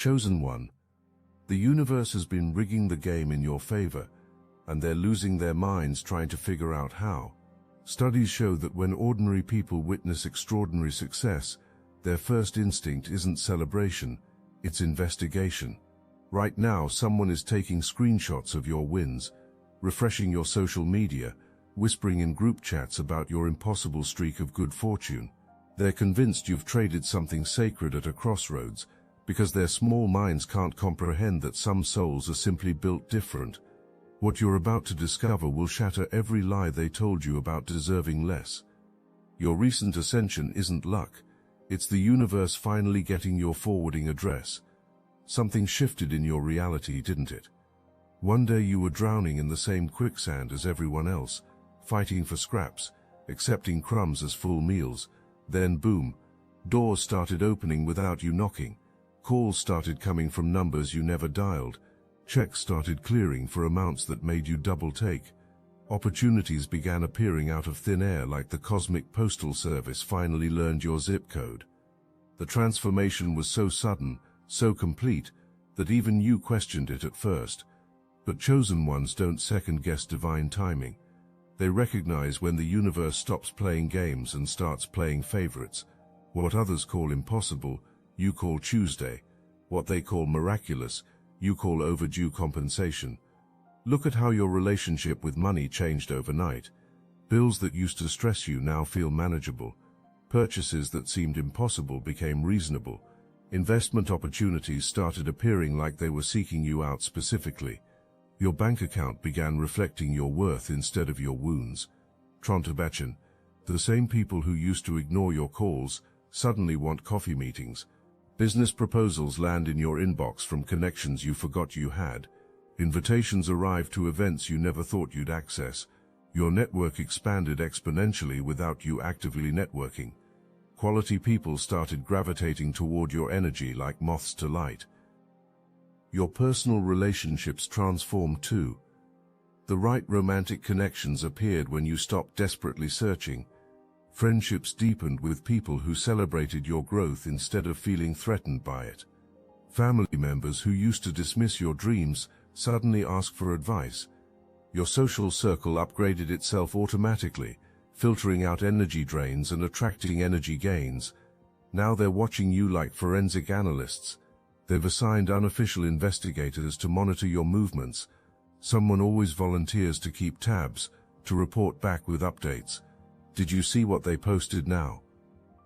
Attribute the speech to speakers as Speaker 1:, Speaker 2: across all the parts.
Speaker 1: Chosen one. The universe has been rigging the game in your favor, and they're losing their minds trying to figure out how. Studies show that when ordinary people witness extraordinary success, their first instinct isn't celebration, it's investigation. Right now, someone is taking screenshots of your wins, refreshing your social media, whispering in group chats about your impossible streak of good fortune. They're convinced you've traded something sacred at a crossroads, because their small minds can't comprehend that some souls are simply built different. What you're about to discover will shatter every lie they told you about deserving less. Your recent ascension isn't luck, it's the universe finally getting your forwarding address. Something shifted in your reality, didn't it? One day you were drowning in the same quicksand as everyone else, fighting for scraps, accepting crumbs as full meals. Then boom, doors started opening without you knocking. Calls started coming from numbers you never dialed. Checks started clearing for amounts that made you double take. Opportunities began appearing out of thin air, like the cosmic postal service finally learned your zip code. The transformation was so sudden, so complete, that even you questioned it at first. But chosen ones don't second-guess divine timing. They recognize when the universe stops playing games and starts playing favorites. What others call impossible, you call Tuesday. What they call miraculous, you call overdue compensation. Look at how your relationship with money changed overnight. Bills that used to stress you now feel manageable. Purchases that seemed impossible became reasonable. Investment opportunities started appearing like they were seeking you out specifically. Your bank account began reflecting your worth instead of your wounds. Entitlement. The same people who used to ignore your calls suddenly want coffee meetings. Business proposals land in your inbox from connections you forgot you had. Invitations arrive to events you never thought you'd access. Your network expanded exponentially without you actively networking. Quality people started gravitating toward your energy like moths to light. Your personal relationships transformed too. The right romantic connections appeared when you stopped desperately searching. Friendships deepened with people who celebrated your growth instead of feeling threatened by it. Family members who used to dismiss your dreams suddenly ask for advice. Your social circle upgraded itself automatically, filtering out energy drains and attracting energy gains. Now they're watching you like forensic analysts. They've assigned unofficial investigators to monitor your movements. Someone always volunteers to keep tabs, to report back with updates. Did you see what they posted now?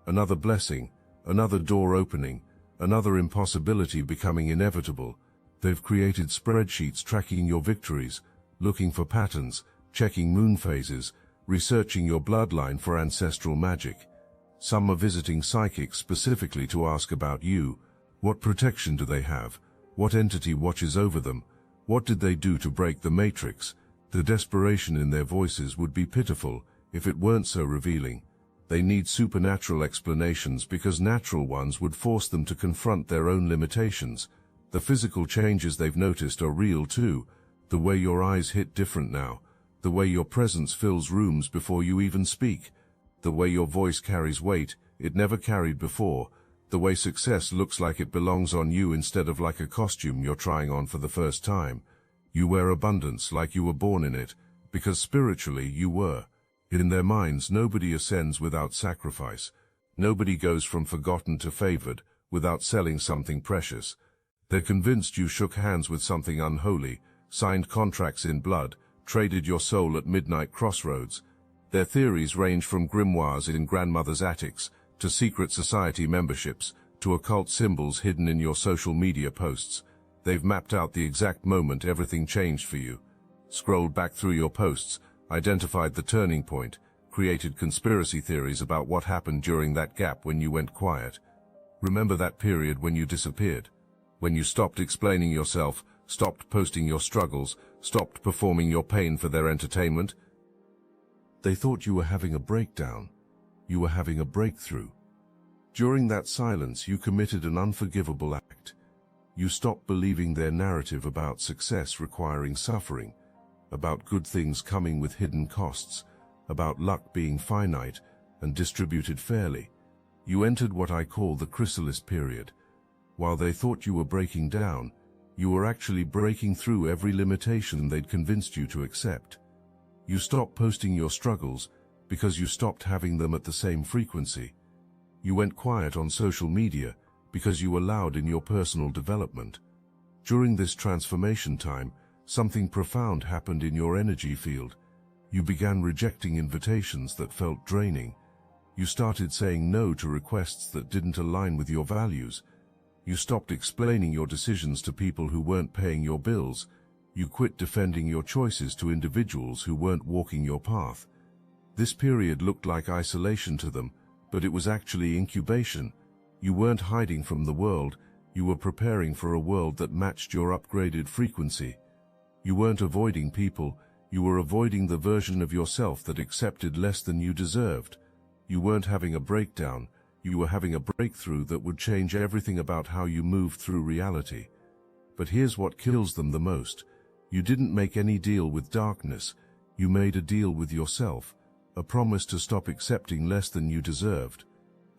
Speaker 1: Another blessing, another door opening, another impossibility becoming inevitable. They've created spreadsheets tracking your victories, looking for patterns, checking moon phases, researching your bloodline for ancestral magic. Some are visiting psychics specifically to ask about you. What protection do they have? What entity watches over them? What did they do to break the matrix? The desperation in their voices would be pitiful if it weren't so revealing. They need supernatural explanations because natural ones would force them to confront their own limitations. The physical changes they've noticed are real too. The way your eyes hit different now. The way your presence fills rooms before you even speak. The way your voice carries weight it never carried before. The way success looks like it belongs on you instead of like a costume you're trying on for the first time. You wear abundance like you were born in it, because spiritually you were. In their minds, nobody ascends without sacrifice. Nobody goes from forgotten to favored without selling something precious. They're convinced you shook hands with something unholy, signed contracts in blood, traded your soul at midnight crossroads. Their theories range from grimoires in grandmother's attics, to secret society memberships, to occult symbols hidden in your social media posts. They've mapped out the exact moment everything changed for you. Scrolled back through your posts, identified the turning point, created conspiracy theories about what happened during that gap when you went quiet. Remember that period when you disappeared? When you stopped explaining yourself, stopped posting your struggles, stopped performing your pain for their entertainment? They thought you were having a breakdown. You were having a breakthrough. During that silence, you committed an unforgivable act. You stopped believing their narrative about success requiring suffering, about good things coming with hidden costs, about luck being finite and distributed fairly. You entered what I call the chrysalis period. While they thought you were breaking down, you were actually breaking through every limitation they'd convinced you to accept. You stopped posting your struggles because you stopped having them at the same frequency. You went quiet on social media because you were loud in your personal development. During this transformation time, something profound happened in your energy field. You began rejecting invitations that felt draining. You started saying no to requests that didn't align with your values. You stopped explaining your decisions to people who weren't paying your bills. You quit defending your choices to individuals who weren't walking your path. This period looked like isolation to them, but it was actually incubation. You weren't hiding from the world, you were preparing for a world that matched your upgraded frequency. You weren't avoiding people, you were avoiding the version of yourself that accepted less than you deserved. You weren't having a breakdown, you were having a breakthrough that would change everything about how you moved through reality. But here's what kills them the most. You didn't make any deal with darkness, you made a deal with yourself, a promise to stop accepting less than you deserved,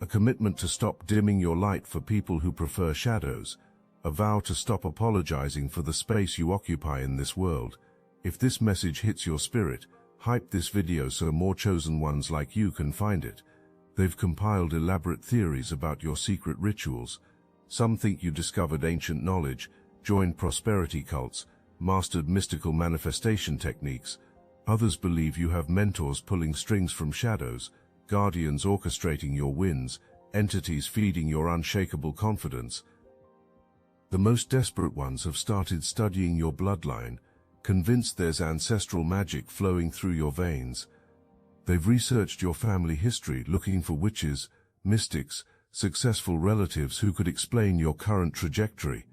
Speaker 1: a commitment to stop dimming your light for people who prefer shadows, a vow to stop apologizing for the space you occupy in this world. If this message hits your spirit, hype this video so more chosen ones like you can find it. They've compiled elaborate theories about your secret rituals. Some think you discovered ancient knowledge, joined prosperity cults, mastered mystical manifestation techniques. Others believe you have mentors pulling strings from shadows, guardians orchestrating your wins, entities feeding your unshakable confidence. The most desperate ones have started studying your bloodline, convinced there's ancestral magic flowing through your veins. They've researched your family history, looking for witches, mystics, successful relatives who could explain your current trajectory.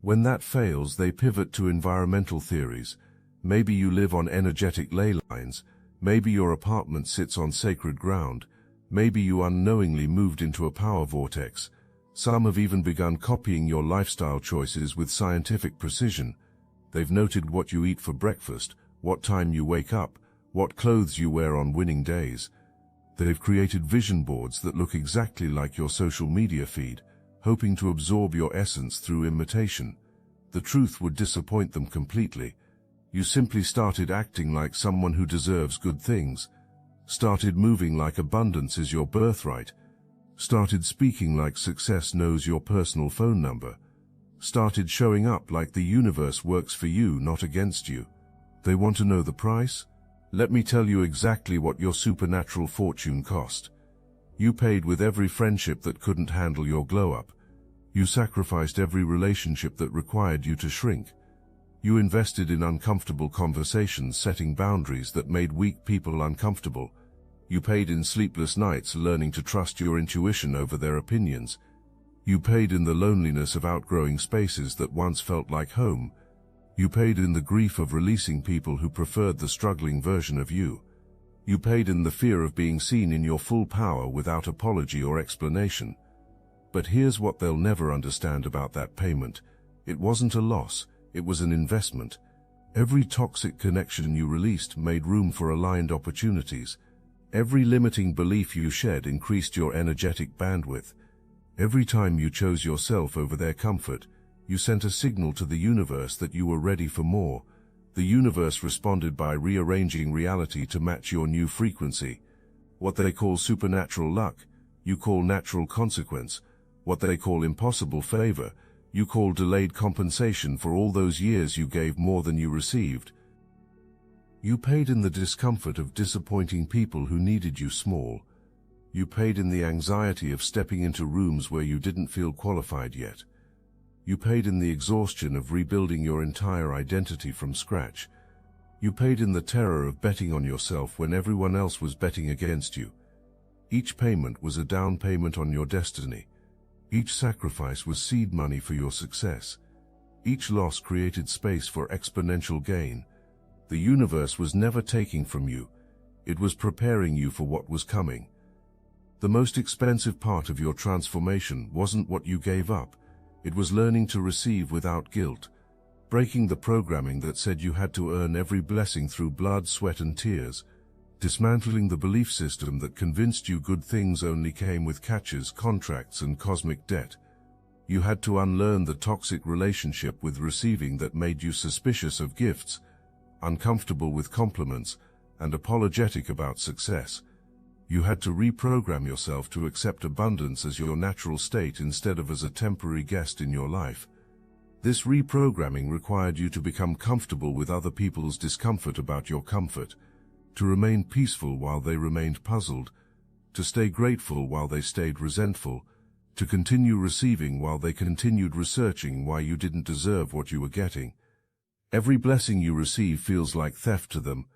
Speaker 1: When that fails, they pivot to environmental theories. Maybe you live on energetic ley lines, maybe your apartment sits on sacred ground, maybe you unknowingly moved into a power vortex. Some have even begun copying your lifestyle choices with scientific precision. They've noted what you eat for breakfast, what time you wake up, what clothes you wear on winning days. They've created vision boards that look exactly like your social media feed, hoping to absorb your essence through imitation. The truth would disappoint them completely. You simply started acting like someone who deserves good things, started moving like abundance is your birthright, started speaking like success knows your personal phone number, started showing up like the universe works for you, not against you. They want to know the price? Let me tell you exactly what your supernatural fortune cost. You paid with every friendship that couldn't handle your glow-up. You sacrificed every relationship that required you to shrink. You invested in uncomfortable conversations, setting boundaries that made weak people uncomfortable. You paid in sleepless nights learning to trust your intuition over their opinions. You paid in the loneliness of outgrowing spaces that once felt like home. You paid in the grief of releasing people who preferred the struggling version of you. You paid in the fear of being seen in your full power without apology or explanation. But here's what they'll never understand about that payment. It wasn't a loss, it was an investment. Every toxic connection you released made room for aligned opportunities. Every limiting belief you shed increased your energetic bandwidth. Every time you chose yourself over their comfort, you sent a signal to the universe that you were ready for more. The universe responded by rearranging reality to match your new frequency. What they call supernatural luck, you call natural consequence. What they call impossible favor, you call delayed compensation for all those years you gave more than you received. You paid in the discomfort of disappointing people who needed you small. You paid in the anxiety of stepping into rooms where you didn't feel qualified yet. You paid in the exhaustion of rebuilding your entire identity from scratch. You paid in the terror of betting on yourself when everyone else was betting against you. Each payment was a down payment on your destiny. Each sacrifice was seed money for your success. Each loss created space for exponential gain. The universe was never taking from you. It was preparing you for what was coming. The most expensive part of your transformation wasn't what you gave up. It was learning to receive without guilt, breaking the programming that said you had to earn every blessing through blood, sweat, and tears, dismantling the belief system that convinced you good things only came with catches, contracts, and cosmic debt. You had to unlearn the toxic relationship with receiving that made you suspicious of gifts, uncomfortable with compliments, and apologetic about success. You had to reprogram yourself to accept abundance as your natural state instead of as a temporary guest in your life. This reprogramming required you to become comfortable with other people's discomfort about your comfort, to remain peaceful while they remained puzzled, to stay grateful while they stayed resentful, to continue receiving while they continued researching why you didn't deserve what you were getting. Every blessing you receive feels like theft to them.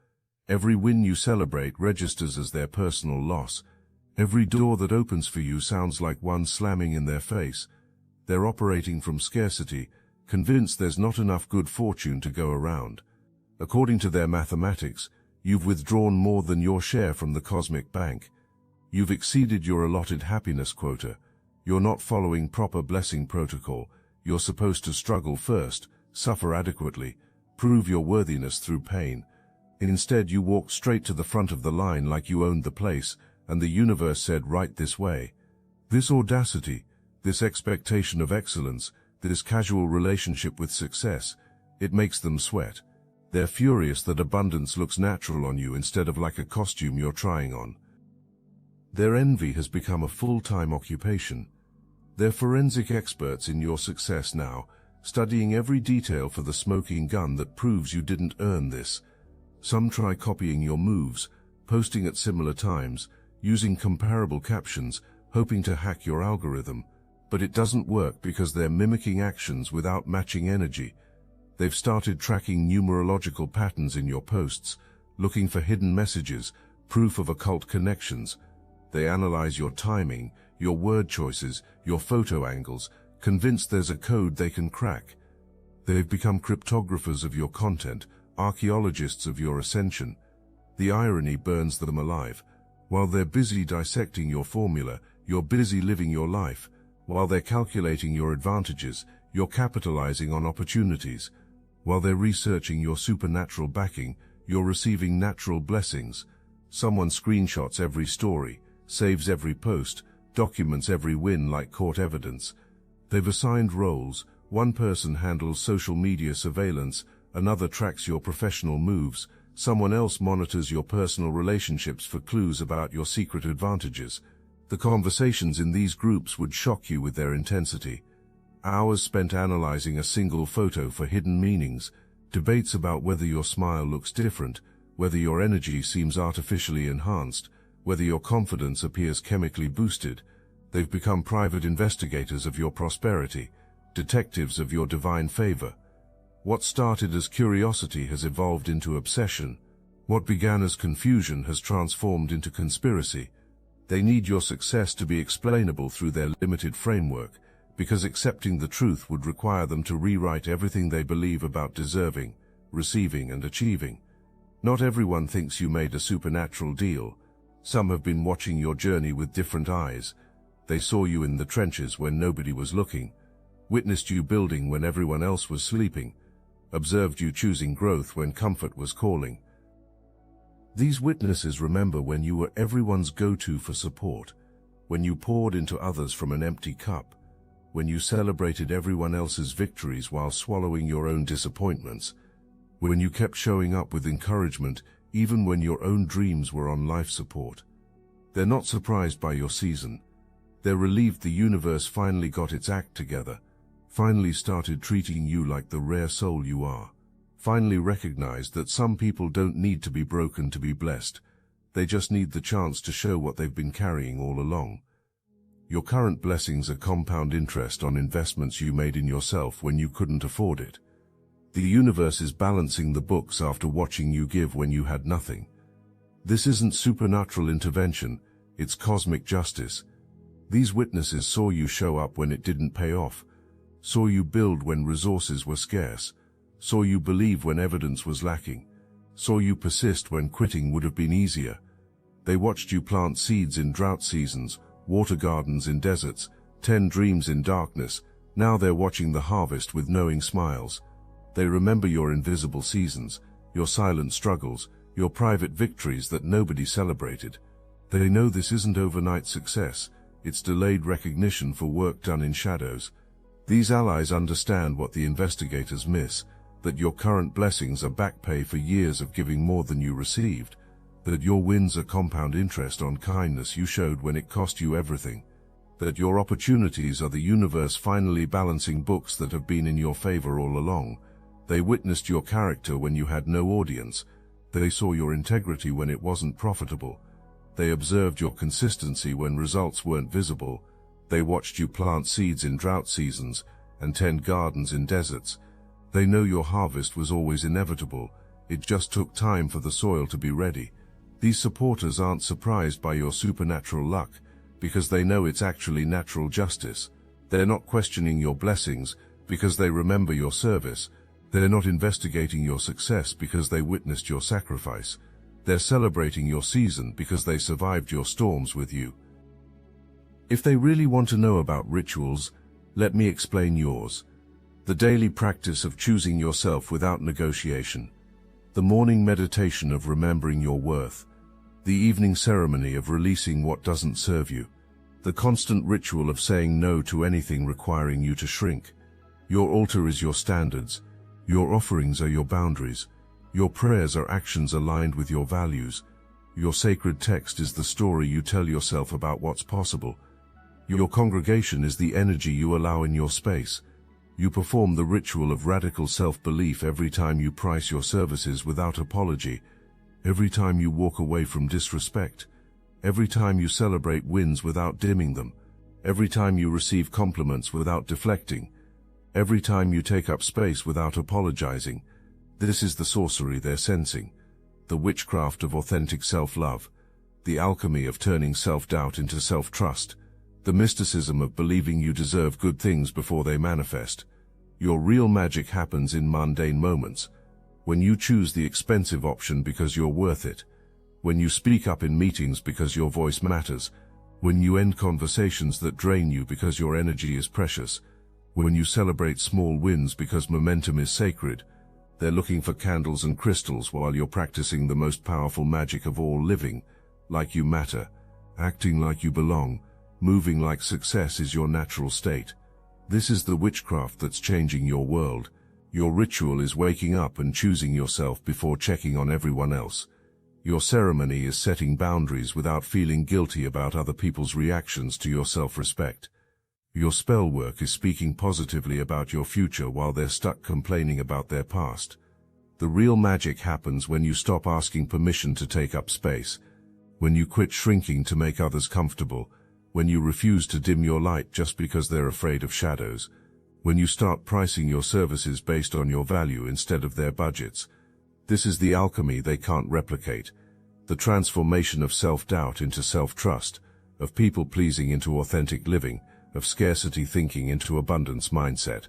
Speaker 1: Every win you celebrate registers as their personal loss. Every door that opens for you sounds like one slamming in their face. They're operating from scarcity, convinced there's not enough good fortune to go around. According to their mathematics, you've withdrawn more than your share from the cosmic bank. You've exceeded your allotted happiness quota. You're not following proper blessing protocol. You're supposed to struggle first, suffer adequately, prove your worthiness through pain. Instead, you walked straight to the front of the line like you owned the place, and the universe said, right this way. This audacity, this expectation of excellence, this casual relationship with success, it makes them sweat. They're furious that abundance looks natural on you instead of like a costume you're trying on. Their envy has become a full-time occupation. They're forensic experts in your success now, studying every detail for the smoking gun that proves you didn't earn this. Some try copying your moves, posting at similar times, using comparable captions, hoping to hack your algorithm. But it doesn't work because they're mimicking actions without matching energy. They've started tracking numerological patterns in your posts, looking for hidden messages, proof of occult connections. They analyze your timing, your word choices, your photo angles, convinced there's a code they can crack. They've become cryptographers of your content, archaeologists of your ascension. The irony burns them alive. While they're busy dissecting your formula, you're busy living your life. While they're calculating your advantages, you're capitalizing on opportunities. While they're researching your supernatural backing, you're receiving natural blessings. Someone screenshots every story, saves every post, documents every win like court evidence. They've assigned roles. One person handles social media surveillance, another tracks your professional moves, someone else monitors your personal relationships for clues about your secret advantages. The conversations in these groups would shock you with their intensity. Hours spent analyzing a single photo for hidden meanings, debates about whether your smile looks different, whether your energy seems artificially enhanced, whether your confidence appears chemically boosted. They've become private investigators of your prosperity, detectives of your divine favor. What started as curiosity has evolved into obsession. What began as confusion has transformed into conspiracy. They need your success to be explainable through their limited framework, because accepting the truth would require them to rewrite everything they believe about deserving, receiving, and achieving. Not everyone thinks you made a supernatural deal. Some have been watching your journey with different eyes. They saw you in the trenches when nobody was looking, witnessed you building when everyone else was sleeping, observed you choosing growth when comfort was calling. These witnesses remember when you were everyone's go-to for support, when you poured into others from an empty cup, when you celebrated everyone else's victories while swallowing your own disappointments, when you kept showing up with encouragement even when your own dreams were on life support. They're not surprised by your season. They're relieved the universe finally got its act together, finally started treating you like the rare soul you are, finally recognized that some people don't need to be broken to be blessed. They just need the chance to show what they've been carrying all along. Your current blessings are compound interest on investments you made in yourself when you couldn't afford it. The universe is balancing the books after watching you give when you had nothing. This isn't supernatural intervention, it's cosmic justice. These witnesses saw you show up when it didn't pay off, saw you build when resources were scarce, saw you believe when evidence was lacking, saw you persist when quitting would have been easier. They watched you plant seeds in drought seasons, water gardens in deserts, 10 dreams in darkness. Now they're watching the harvest with knowing smiles. They remember your invisible seasons, your silent struggles, your private victories that nobody celebrated. They know this isn't overnight success, it's delayed recognition for work done in shadows. These allies understand what the investigators miss, that your current blessings are back pay for years of giving more than you received, that your wins are compound interest on kindness you showed when it cost you everything, that your opportunities are the universe finally balancing books that have been in your favor all along. They witnessed your character when you had no audience. They saw your integrity when it wasn't profitable. They observed your consistency when results weren't visible. They watched you plant seeds in drought seasons and tend gardens in deserts. They know your harvest was always inevitable. It just took time for the soil to be ready. These supporters aren't surprised by your supernatural luck, because they know it's actually natural justice. They're not questioning your blessings because they remember your service. They're not investigating your success because they witnessed your sacrifice. They're celebrating your season because they survived your storms with you. If they really want to know about rituals, let me explain yours. The daily practice of choosing yourself without negotiation. The morning meditation of remembering your worth. The evening ceremony of releasing what doesn't serve you. The constant ritual of saying no to anything requiring you to shrink. Your altar is your standards. Your offerings are your boundaries. Your prayers are actions aligned with your values. Your sacred text is the story you tell yourself about what's possible. Your congregation is the energy you allow in your space. You perform the ritual of radical self-belief every time you price your services without apology. Every time you walk away from disrespect, every time you celebrate wins without dimming them, every time you receive compliments without deflecting, every time you take up space without apologizing. This is the sorcery they're sensing, the witchcraft of authentic self-love, the alchemy of turning self-doubt into self-trust, the mysticism of believing you deserve good things before they manifest. Your real magic happens in mundane moments. When you choose the expensive option because you're worth it. When you speak up in meetings because your voice matters. When you end conversations that drain you because your energy is precious. When you celebrate small wins because momentum is sacred. They're looking for candles and crystals while you're practicing the most powerful magic of all, living like you matter, acting like you belong, moving like success is your natural state. This is the witchcraft that's changing your world. Your ritual is waking up and choosing yourself before checking on everyone else. Your ceremony is setting boundaries without feeling guilty about other people's reactions to your self-respect. Your spell work is speaking positively about your future while they're stuck complaining about their past. The real magic happens when you stop asking permission to take up space, when you quit shrinking to make others comfortable, when you refuse to dim your light just because they're afraid of shadows. When you start pricing your services based on your value instead of their budgets. This is the alchemy they can't replicate. The transformation of self-doubt into self-trust, of people-pleasing into authentic living, of scarcity thinking into abundance mindset.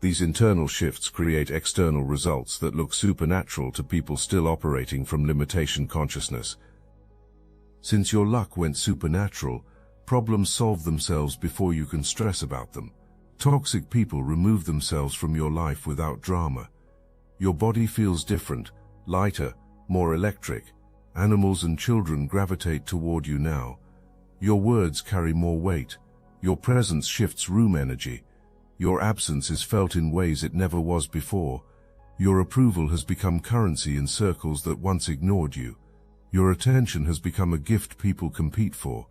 Speaker 1: These internal shifts create external results that look supernatural to people still operating from limitation consciousness. Since your luck went supernatural, problems solve themselves before you can stress about them. Toxic people remove themselves from your life without drama. Your body feels different, lighter, more electric. Animals and children gravitate toward you now. Your words carry more weight. Your presence shifts room energy. Your absence is felt in ways it never was before. Your approval has become currency in circles that once ignored you. Your attention has become a gift people compete for.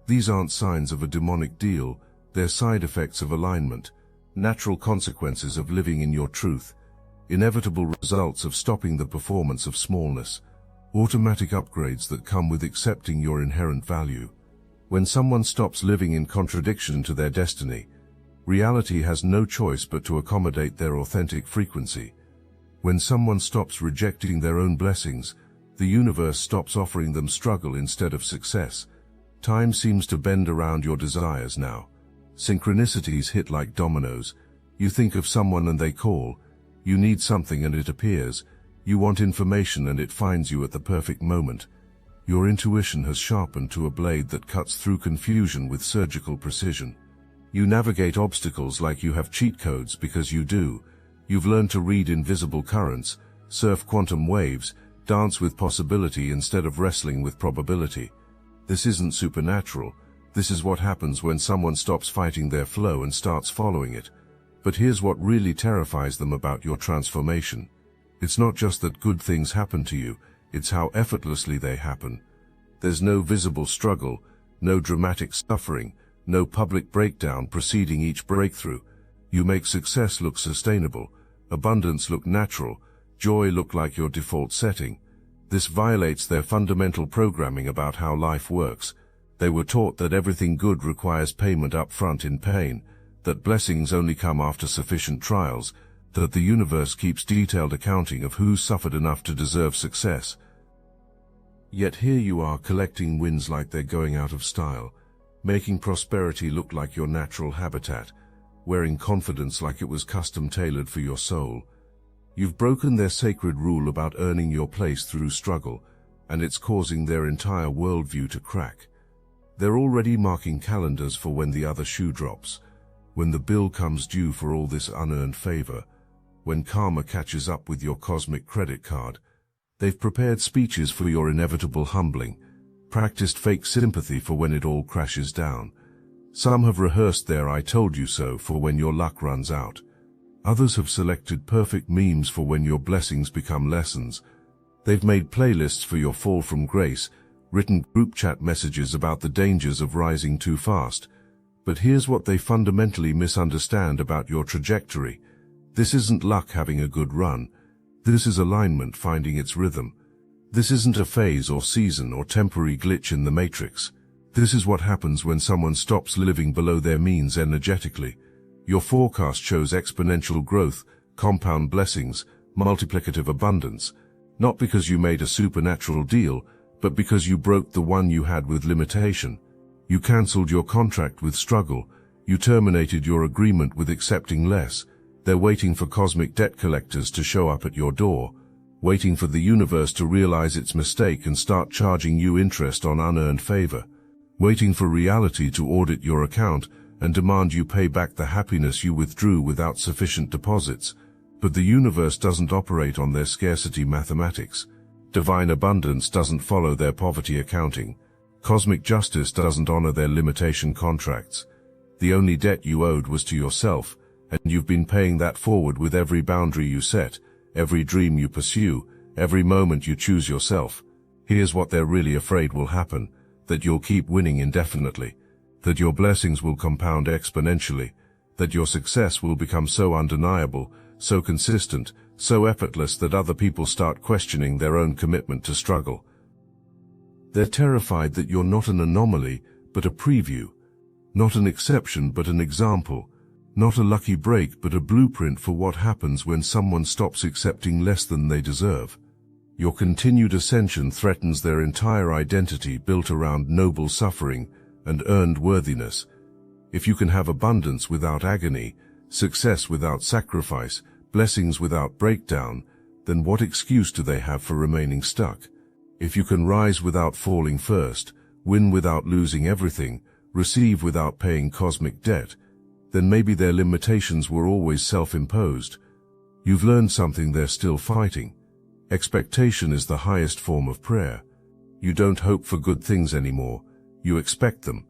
Speaker 1: These aren't signs of a demonic deal. They're side effects of alignment, natural consequences of living in your truth, inevitable results of stopping the performance of smallness, automatic upgrades that come with accepting your inherent value. When someone stops living in contradiction to their destiny, reality has no choice but to accommodate their authentic frequency. When someone stops rejecting their own blessings, the universe stops offering them struggle instead of success. Time seems to bend around your desires now. Synchronicities hit like dominoes. You think of someone and they call. You need something and it appears. You want information and it finds you at the perfect moment. Your intuition has sharpened to a blade that cuts through confusion with surgical precision. You navigate obstacles like you have cheat codes because you do. You've learned to read invisible currents, surf quantum waves, dance with possibility instead of wrestling with probability. This isn't supernatural. This is what happens when someone stops fighting their flow and starts following it. But here's what really terrifies them about your transformation. It's not just that good things happen to you, it's how effortlessly they happen. There's no visible struggle, no dramatic suffering, no public breakdown preceding each breakthrough. You make success look sustainable, abundance look natural, joy look like your default setting. This violates their fundamental programming about how life works. They were taught that everything good requires payment up front in pain, that blessings only come after sufficient trials, that the universe keeps detailed accounting of who suffered enough to deserve success. Yet here you are collecting wins like they're going out of style, making prosperity look like your natural habitat, wearing confidence like it was custom-tailored for your soul. You've broken their sacred rule about earning your place through struggle, and it's causing their entire worldview to crack. They're already marking calendars for when the other shoe drops, when the bill comes due for all this unearned favor, when karma catches up with your cosmic credit card. They've prepared speeches for your inevitable humbling, practiced fake sympathy for when it all crashes down. Some have rehearsed their "I told you so" for when your luck runs out. Others have selected perfect memes for when your blessings become lessons. They've made playlists for your fall from grace, written group chat messages about the dangers of rising too fast. But here's what they fundamentally misunderstand about your trajectory. This isn't luck having a good run. This is alignment finding its rhythm. This isn't a phase or season or temporary glitch in the matrix. This is what happens when someone stops living below their means energetically. Your forecast shows exponential growth, compound blessings, multiplicative abundance, not because you made a supernatural deal, but because you broke the one you had with limitation. You cancelled your contract with struggle. You terminated your agreement with accepting less. They're waiting for cosmic debt collectors to show up at your door, waiting for the universe to realize its mistake and start charging you interest on unearned favor, waiting for reality to audit your account and demand you pay back the happiness you withdrew without sufficient deposits. But the universe doesn't operate on their scarcity mathematics. Divine abundance doesn't follow their poverty accounting. Cosmic justice doesn't honor their limitation contracts. The only debt you owed was to yourself, and you've been paying that forward with every boundary you set, every dream you pursue, every moment you choose yourself. Here's what they're really afraid will happen: that you'll keep winning indefinitely, that your blessings will compound exponentially, that your success will become so undeniable, so consistent, so effortless that other people start questioning their own commitment to struggle. They're terrified that you're not an anomaly, but a preview, not an exception, but an example, not a lucky break, but a blueprint for what happens when someone stops accepting less than they deserve. Your continued ascension threatens their entire identity built around noble suffering and earned worthiness. If you can have abundance without agony, success without sacrifice, blessings without breakdown, then what excuse do they have for remaining stuck? If you can rise without falling first, win without losing everything, receive without paying cosmic debt, then maybe their limitations were always self-imposed. You've learned something they're still fighting. Expectation is the highest form of prayer. You don't hope for good things anymore, you expect them.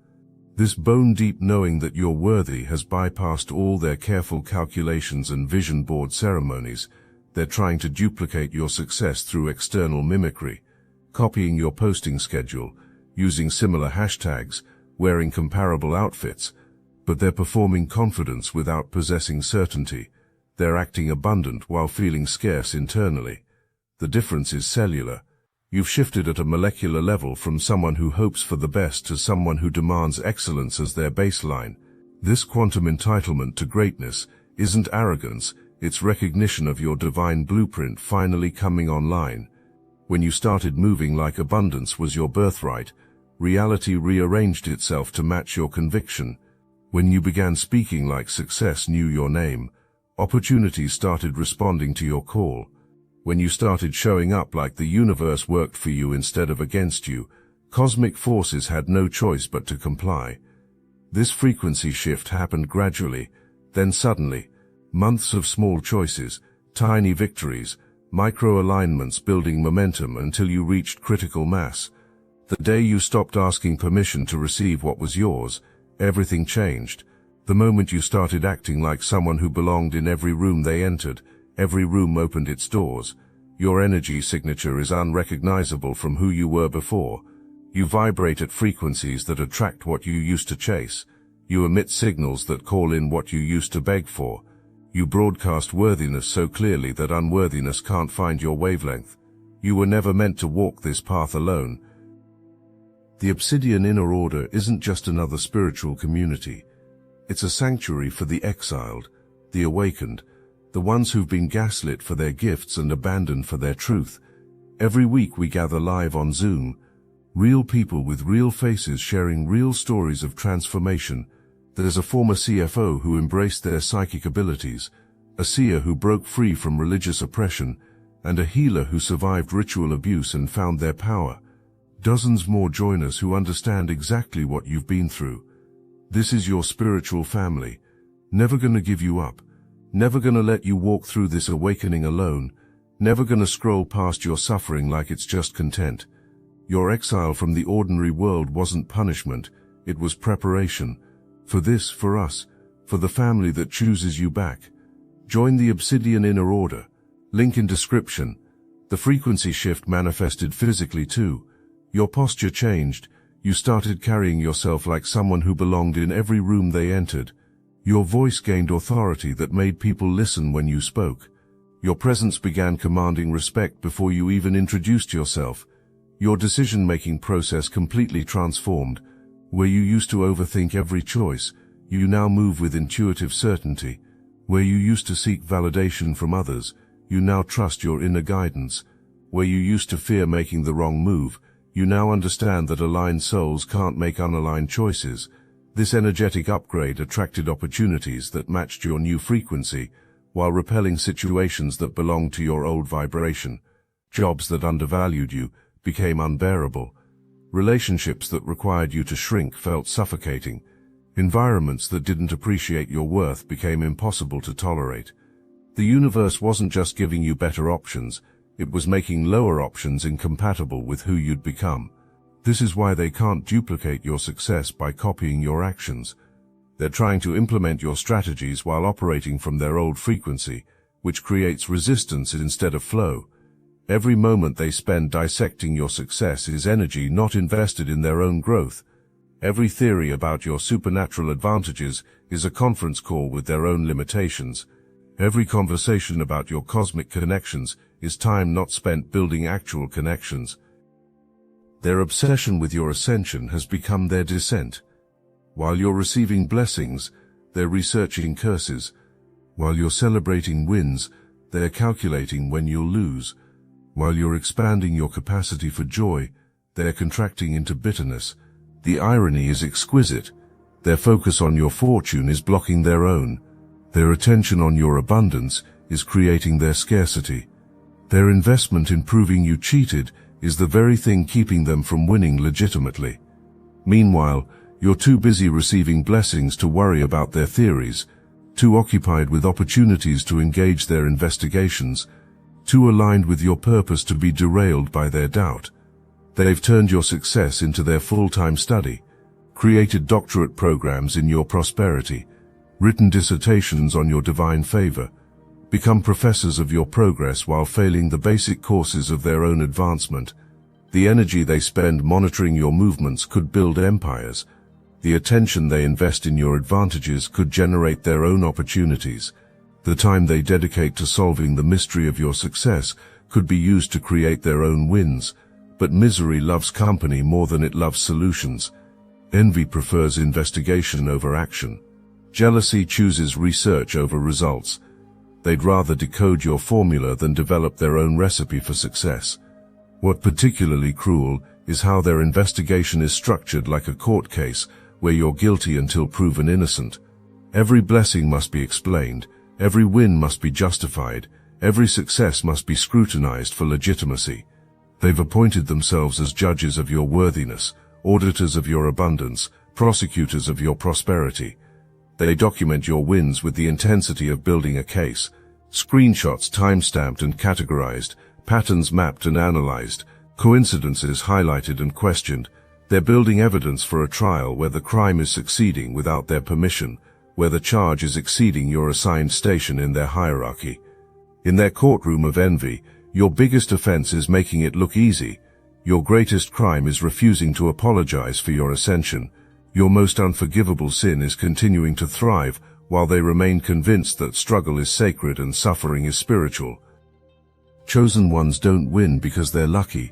Speaker 1: This bone-deep knowing that you're worthy has bypassed all their careful calculations and vision board ceremonies. They're trying to duplicate your success through external mimicry, copying your posting schedule, using similar hashtags, wearing comparable outfits, but they're performing confidence without possessing certainty. They're acting abundant while feeling scarce internally. The difference is cellular. You've shifted at a molecular level from someone who hopes for the best to someone who demands excellence as their baseline. This quantum entitlement to greatness isn't arrogance, it's recognition of your divine blueprint finally coming online. When you started moving like abundance was your birthright, reality rearranged itself to match your conviction. When you began speaking like success knew your name, opportunities started responding to your call. When you started showing up like the universe worked for you instead of against you, cosmic forces had no choice but to comply. This frequency shift happened gradually, then suddenly. Months of small choices, tiny victories, micro-alignments building momentum until you reached critical mass. The day you stopped asking permission to receive what was yours, everything changed. The moment you started acting like someone who belonged in every room they entered, every room opened its doors. Your energy signature is unrecognizable from who you were before. You vibrate at frequencies that attract what you used to chase. You emit signals that call in what you used to beg for. You broadcast worthiness so clearly that unworthiness can't find your wavelength. You were never meant to walk this path alone. The Obsidian Inner Order isn't just another spiritual community. It's a sanctuary for the exiled, the awakened, the ones who've been gaslit for their gifts and abandoned for their truth. Every week we gather live on Zoom, real people with real faces sharing real stories of transformation. There's a former CFO who embraced their psychic abilities, a seer who broke free from religious oppression, and a healer who survived ritual abuse and found their power. Dozens more join us who understand exactly what you've been through. This is your spiritual family, never gonna give you up, never gonna let you walk through this awakening alone, never gonna scroll past your suffering like it's just content. Your exile from the ordinary world wasn't punishment, it was preparation. For this, for us, for the family that chooses you back. Join the Obsidian Inner Order. Link in description. The frequency shift manifested physically too. Your posture changed. You started carrying yourself like someone who belonged in every room they entered. Your voice gained authority that made people listen when you spoke. Your presence began commanding respect before you even introduced yourself. Your decision-making process completely transformed. Where you used to overthink every choice, you now move with intuitive certainty. Where you used to seek validation from others, you now trust your inner guidance. Where you used to fear making the wrong move, you now understand that aligned souls can't make unaligned choices. This energetic upgrade attracted opportunities that matched your new frequency, while repelling situations that belonged to your old vibration. Jobs that undervalued you became unbearable. Relationships that required you to shrink felt suffocating. Environments that didn't appreciate your worth became impossible to tolerate. The universe wasn't just giving you better options, it was making lower options incompatible with who you'd become. This is why they can't duplicate your success by copying your actions. They're trying to implement your strategies while operating from their old frequency, which creates resistance instead of flow. Every moment they spend dissecting your success is energy not invested in their own growth. Every theory about your supernatural advantages is a conference call with their own limitations. Every conversation about your cosmic connections is time not spent building actual connections. Their obsession with your ascension has become their descent. While you're receiving blessings, they're researching curses. While you're celebrating wins, they're calculating when you'll lose. While you're expanding your capacity for joy, they're contracting into bitterness. The irony is exquisite. Their focus on your fortune is blocking their own. Their attention on your abundance is creating their scarcity. Their investment in proving you cheated is the very thing keeping them from winning legitimately. Meanwhile, you're too busy receiving blessings to worry about their theories, too occupied with opportunities to engage their investigations, too aligned with your purpose to be derailed by their doubt. They've turned your success into their full-time study, created doctorate programs in your prosperity, written dissertations on your divine favor, become professors of your progress while failing the basic courses of their own advancement. The energy they spend monitoring your movements could build empires. The attention they invest in your advantages could generate their own opportunities. The time they dedicate to solving the mystery of your success could be used to create their own wins. But misery loves company more than it loves solutions. Envy prefers investigation over action. Jealousy chooses research over results. They'd rather decode your formula than develop their own recipe for success. What particularly cruel is how their investigation is structured like a court case where you're guilty until proven innocent. Every blessing must be explained, every win must be justified, every success must be scrutinized for legitimacy. They've appointed themselves as judges of your worthiness, auditors of your abundance, prosecutors of your prosperity. They document your wins with the intensity of building a case. Screenshots time-stamped and categorized, patterns mapped and analyzed, coincidences highlighted and questioned. They're building evidence for a trial where the crime is succeeding without their permission, where the charge is exceeding your assigned station in their hierarchy. In their courtroom of envy, your biggest offense is making it look easy. Your greatest crime is refusing to apologize for your ascension. Your most unforgivable sin is continuing to thrive while they remain convinced that struggle is sacred and suffering is spiritual. Chosen ones don't win because they're lucky.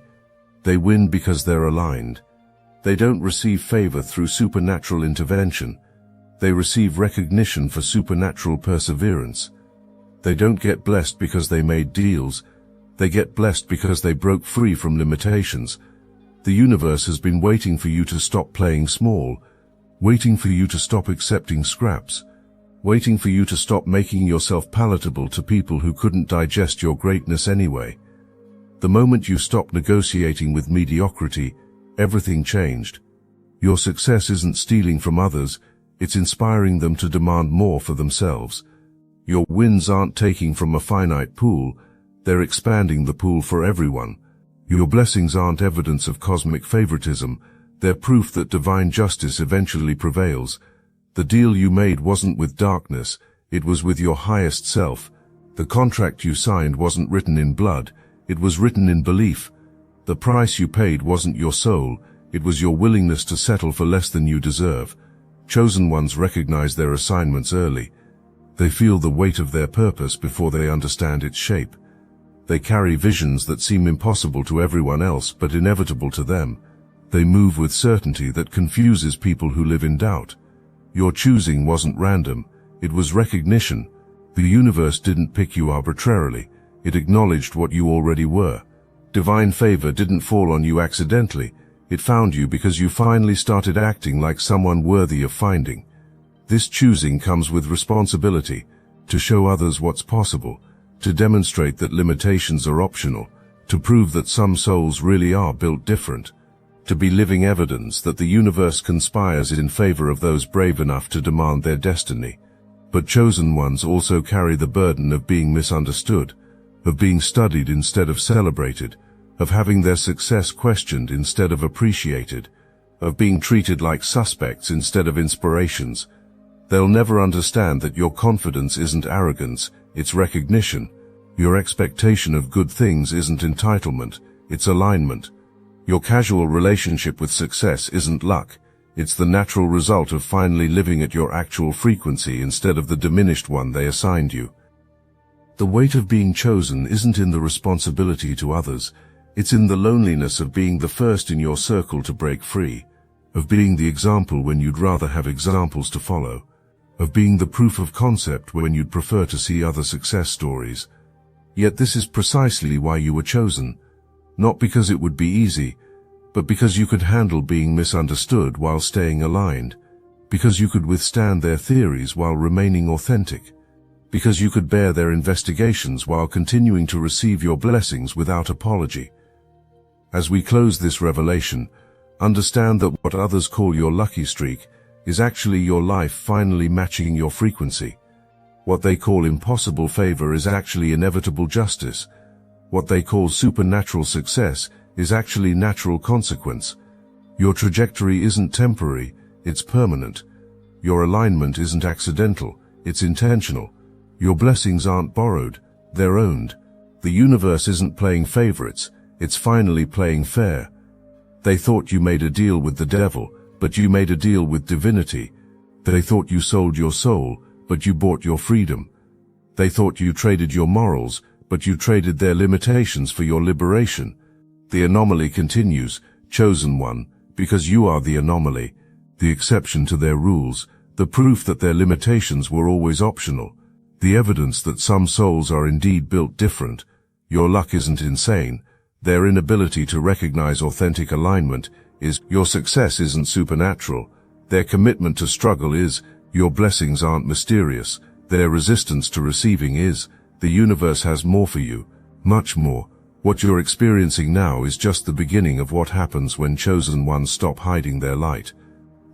Speaker 1: They win because they're aligned. They don't receive favor through supernatural intervention. They receive recognition for supernatural perseverance. They don't get blessed because they made deals. They get blessed because they broke free from limitations. The universe has been waiting for you to stop playing small, waiting for you to stop accepting scraps, waiting for you to stop making yourself palatable to people who couldn't digest your greatness anyway. The moment you stop negotiating with mediocrity, everything changed. Your success isn't stealing from others, it's inspiring them to demand more for themselves. Your wins aren't taking from a finite pool, they're expanding the pool for everyone. Your blessings aren't evidence of cosmic favoritism, they're proof that divine justice eventually prevails. The deal you made wasn't with darkness, it was with your highest self. The contract you signed wasn't written in blood, it was written in belief. The price you paid wasn't your soul, it was your willingness to settle for less than you deserve. Chosen ones recognize their assignments early. They feel the weight of their purpose before they understand its shape. They carry visions that seem impossible to everyone else but inevitable to them. They move with certainty that confuses people who live in doubt. Your choosing wasn't random, it was recognition. The universe didn't pick you arbitrarily, it acknowledged what you already were. Divine favor didn't fall on you accidentally, it found you because you finally started acting like someone worthy of finding. This choosing comes with responsibility, to show others what's possible, to demonstrate that limitations are optional, to prove that some souls really are built different, to be living evidence that the universe conspires in favor of those brave enough to demand their destiny. But chosen ones also carry the burden of being misunderstood, of being studied instead of celebrated, of having their success questioned instead of appreciated, of being treated like suspects instead of inspirations. They'll never understand that your confidence isn't arrogance, it's recognition. Your expectation of good things isn't entitlement, it's alignment. Your casual relationship with success isn't luck, it's the natural result of finally living at your actual frequency instead of the diminished one they assigned you. The weight of being chosen isn't in the responsibility to others, it's in the loneliness of being the first in your circle to break free, of being the example when you'd rather have examples to follow, of being the proof of concept when you'd prefer to see other success stories. Yet this is precisely why you were chosen, not because it would be easy, but because you could handle being misunderstood while staying aligned, because you could withstand their theories while remaining authentic, because you could bear their investigations while continuing to receive your blessings without apology. As we close this revelation, understand that what others call your lucky streak is actually your life finally matching your frequency. What they call impossible favor is actually inevitable justice. What they call supernatural success is actually natural consequence. Your trajectory isn't temporary, it's permanent. Your alignment isn't accidental, it's intentional. Your blessings aren't borrowed, they're owned. The universe isn't playing favorites, it's finally playing fair. They thought you made a deal with the devil, but you made a deal with divinity. They thought you sold your soul, but you bought your freedom. They thought you traded your morals, but you traded their limitations for your liberation. The anomaly continues, chosen one, because you are the anomaly, the exception to their rules, the proof that their limitations were always optional, the evidence that some souls are indeed built different. Your luck isn't insane. Their inability to recognize authentic alignment is. Your success isn't supernatural. Their commitment to struggle is. Your blessings aren't mysterious. Their resistance to receiving is. The universe has more for you, much more. What you're experiencing now is just the beginning of what happens when chosen ones stop hiding their light.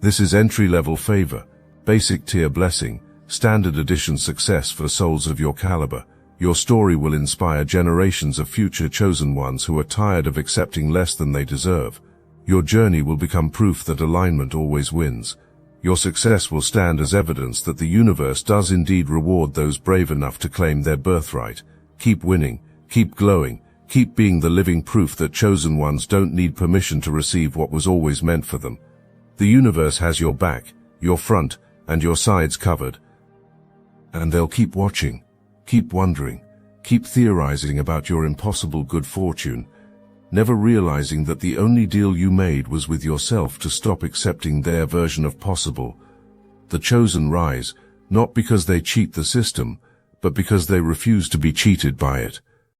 Speaker 1: This is entry-level favor, basic tier blessing, standard edition success for souls of your caliber. Your story will inspire generations of future chosen ones who are tired of accepting less than they deserve. Your journey will become proof that alignment always wins. Your success will stand as evidence that the universe does indeed reward those brave enough to claim their birthright. Keep winning, keep glowing, keep being the living proof that chosen ones don't need permission to receive what was always meant for them. The universe has your back, your front, and your sides covered. And they'll keep watching, keep wondering, keep theorizing about your impossible good fortune, never realizing that the only deal you made was with yourself to stop accepting their version of possible. The chosen rise, not because they cheat the system, but because they refuse to be cheated by it.